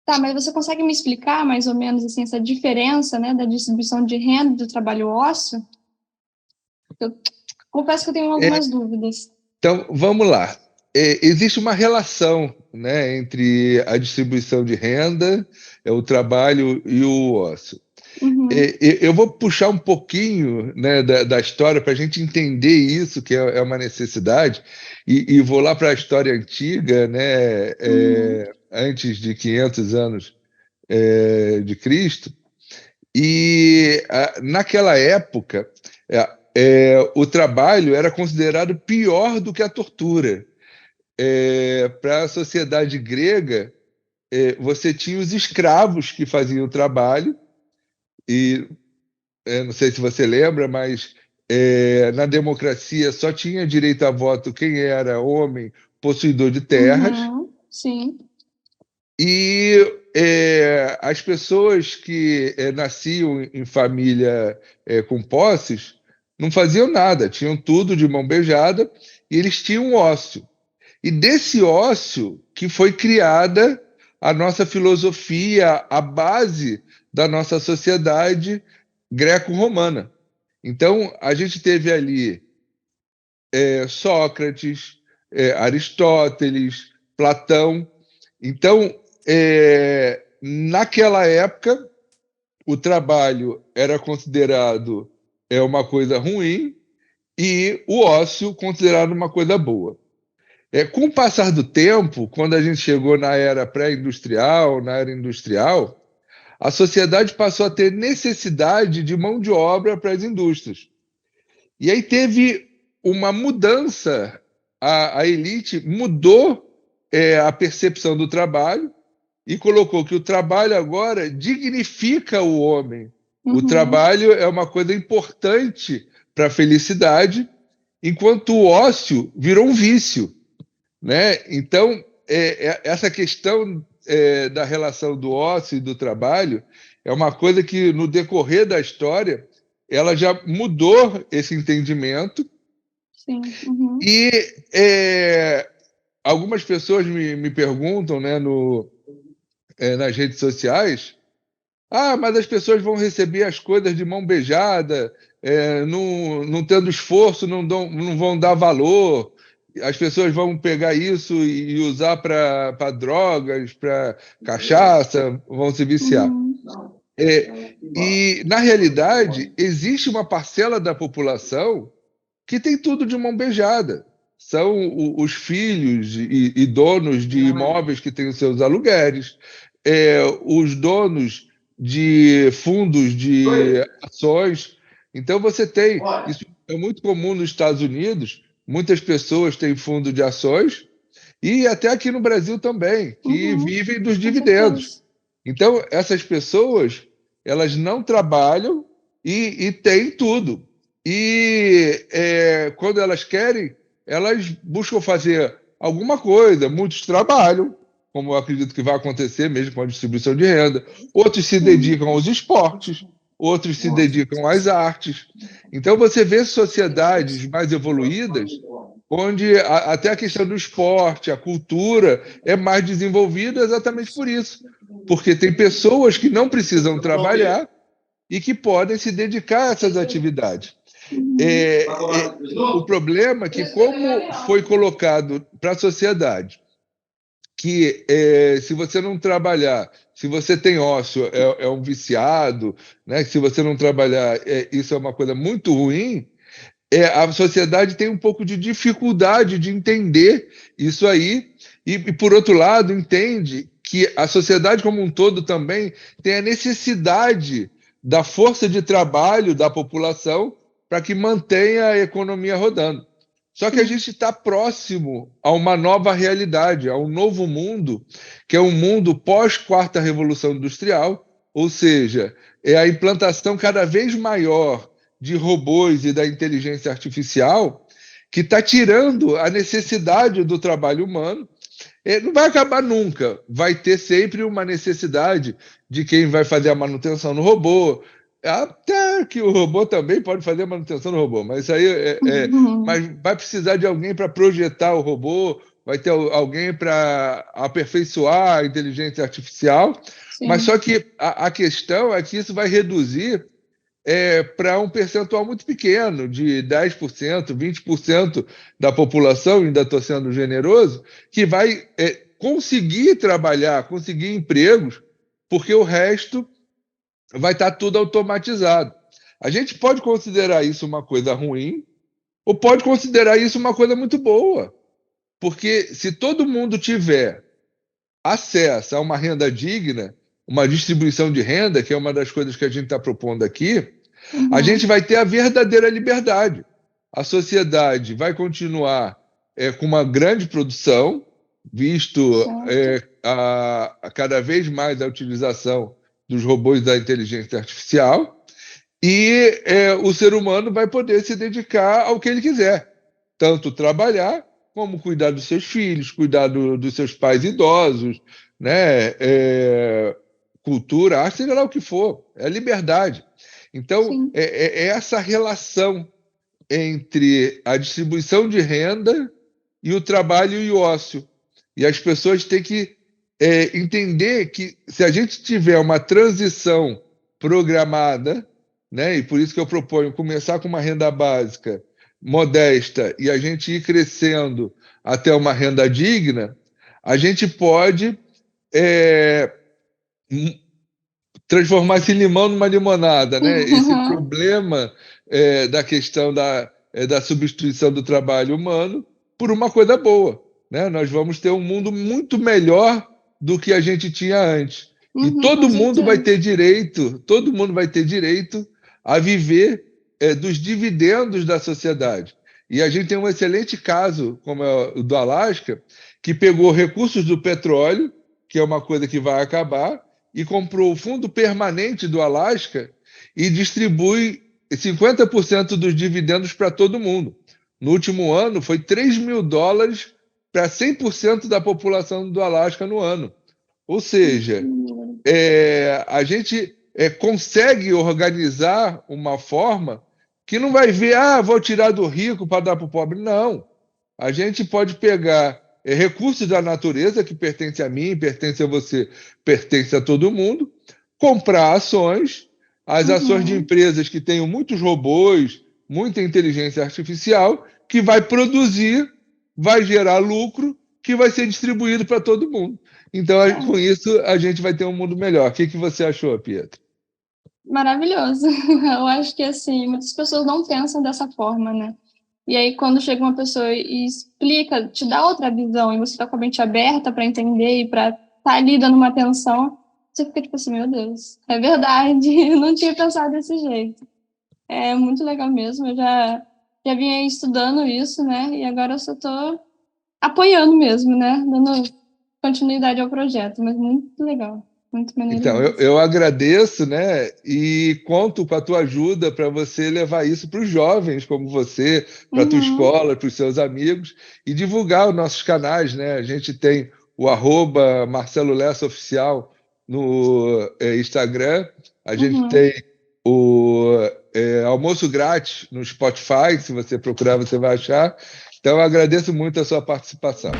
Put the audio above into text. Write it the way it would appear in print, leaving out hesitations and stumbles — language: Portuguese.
Tá, mas você consegue me explicar mais ou menos assim, essa diferença, né, da distribuição de renda do trabalho ósseo? Eu confesso que eu tenho algumas dúvidas. Então, vamos lá. Existe uma relação, né, entre a distribuição de renda, o trabalho e o ócio. Uhum. Eu vou puxar um pouquinho, né, da história para a gente entender isso, que é uma necessidade, e vou lá para a história antiga, né, antes de 500 anos de Cristo, e naquela época o trabalho era considerado pior do que a tortura. Para a sociedade grega, você tinha os escravos que faziam o trabalho, e não sei se você lembra, mas na democracia só tinha direito a voto quem era homem, possuidor de terras. Uhum. Sim. E as pessoas que nasciam em família com posses não faziam nada, tinham tudo de mão beijada, e eles tinham ócio. E desse ócio que foi criada a nossa filosofia, a base da nossa sociedade greco-romana. Então, a gente teve ali Sócrates, Aristóteles, Platão. Então, naquela época, o trabalho era considerado uma coisa ruim e o ócio considerado uma coisa boa. Com o passar do tempo, quando a gente chegou na era pré-industrial, na era industrial, a sociedade passou a ter necessidade de mão de obra para as indústrias. E aí teve uma mudança, a elite mudou a percepção do trabalho e colocou que o trabalho agora dignifica o homem. O trabalho é uma coisa importante para a felicidade, enquanto o ócio virou um vício, né? Então, essa questão da relação do ócio e do trabalho é uma coisa que, no decorrer da história, ela já mudou esse entendimento. Sim. Uhum. E algumas pessoas me perguntam, né, nas redes sociais, mas as pessoas vão receber as coisas de mão beijada, não tendo esforço, não vão dar valor, as pessoas vão pegar isso e usar para drogas, para cachaça, vão se viciar. E, na realidade, existe uma parcela da população que tem tudo de mão beijada. São os filhos e donos de imóveis que têm os seus aluguéis, os donos de fundos de ações. Então, você tem... Isso é muito comum nos Estados Unidos, muitas pessoas têm fundo de ações, e até aqui no Brasil também, que vivem dos dividendos. Então, essas pessoas, elas não trabalham e têm tudo. E quando elas querem, elas buscam fazer alguma coisa. Muitos trabalham, como eu acredito que vai acontecer mesmo com a distribuição de renda. Outros se dedicam aos esportes, outros se dedicam às artes. Então, você vê sociedades mais evoluídas onde até a questão do esporte, a cultura é mais desenvolvida exatamente por isso. Porque tem pessoas que não precisam trabalhar e que podem se dedicar a essas atividades. O problema é que, como foi colocado para a sociedade, que se você não trabalhar, se você tem ócio, é um viciado, né? Se você não trabalhar, isso é uma coisa muito ruim, a sociedade tem um pouco de dificuldade de entender isso aí, e por outro lado, entende que a sociedade como um todo também tem a necessidade da força de trabalho da população para que mantenha a economia rodando. Só que a gente está próximo a uma nova realidade, a um novo mundo, que é um mundo pós-quarta revolução industrial, ou seja, é a implantação cada vez maior de robôs e da inteligência artificial, que está tirando a necessidade do trabalho humano. Não vai acabar nunca, vai ter sempre uma necessidade de quem vai fazer a manutenção no robô, até que o robô também pode fazer a manutenção no robô, mas isso aí mas vai precisar de alguém para projetar o robô vai ter alguém para aperfeiçoar a inteligência artificial, Sim. mas só que a questão é que isso vai reduzir para um percentual muito pequeno, de 10%, 20% da população, ainda estou sendo generoso, que vai conseguir trabalhar, conseguir empregos, porque o resto vai estar tudo automatizado. A gente pode considerar isso uma coisa ruim, ou pode considerar isso uma coisa muito boa, porque se todo mundo tiver acesso a uma renda digna, uma distribuição de renda, que é uma das coisas que a gente está propondo aqui, a gente vai ter a verdadeira liberdade. A sociedade vai continuar com uma grande produção, visto cada vez mais a utilização dos robôs da inteligência artificial, e o ser humano vai poder se dedicar ao que ele quiser, tanto trabalhar como cuidar dos seus filhos, cuidar dos seus pais idosos, né? Cultura, arte, seja lá o que for, é liberdade. Então, é essa relação entre a distribuição de renda e o trabalho e o ócio. E as pessoas têm que entender que se a gente tiver uma transição programada, né, e por isso que eu proponho começar com uma renda básica modesta e a gente ir crescendo até uma renda digna, a gente pode transformar esse limão numa limonada, né? Esse problema da questão da substituição do trabalho humano por uma coisa boa, né? Nós vamos ter um mundo muito melhor do que a gente tinha antes. E todo mundo vai ter direito a viver dos dividendos da sociedade. E a gente tem um excelente caso, como é o do Alasca, que pegou recursos do petróleo, que é uma coisa que vai acabar, e comprou o fundo permanente do Alasca e distribui 50% dos dividendos para todo mundo. No último ano, foi $3 mil para 100% da população do Alasca no ano. Ou seja, a gente consegue organizar uma forma que não vai ver, vou tirar do rico para dar para o pobre. Não. A gente pode pegar recursos da natureza que pertencem a mim, pertencem a você, pertencem a todo mundo, comprar ações, as ações de empresas que tenham muitos robôs, muita inteligência artificial, que vai produzir, vai gerar lucro, que vai ser distribuído para todo mundo. Então, com isso, a gente vai ter um mundo melhor. O que você achou, Pietro? Maravilhoso. Eu acho que, assim, muitas pessoas não pensam dessa forma, né? E aí, quando chega uma pessoa e explica, te dá outra visão, e você está com a mente aberta para entender e para estar ali dando uma atenção, você fica tipo assim, meu Deus, é verdade, eu não tinha pensado desse jeito. É muito legal mesmo, eu já vinha estudando isso, né? E agora eu só estou apoiando mesmo, né? Dando continuidade ao projeto, mas muito legal. Muito maneiro. Então, eu agradeço, né? E conto com a tua ajuda para você levar isso para os jovens como você, para a tua escola, para os seus amigos, e divulgar os nossos canais, né? A gente tem o @Marcelo Lessa Oficial no Instagram, a gente tem o Almoço Grátis no Spotify, se você procurar você vai achar. Então, eu agradeço muito a sua participação.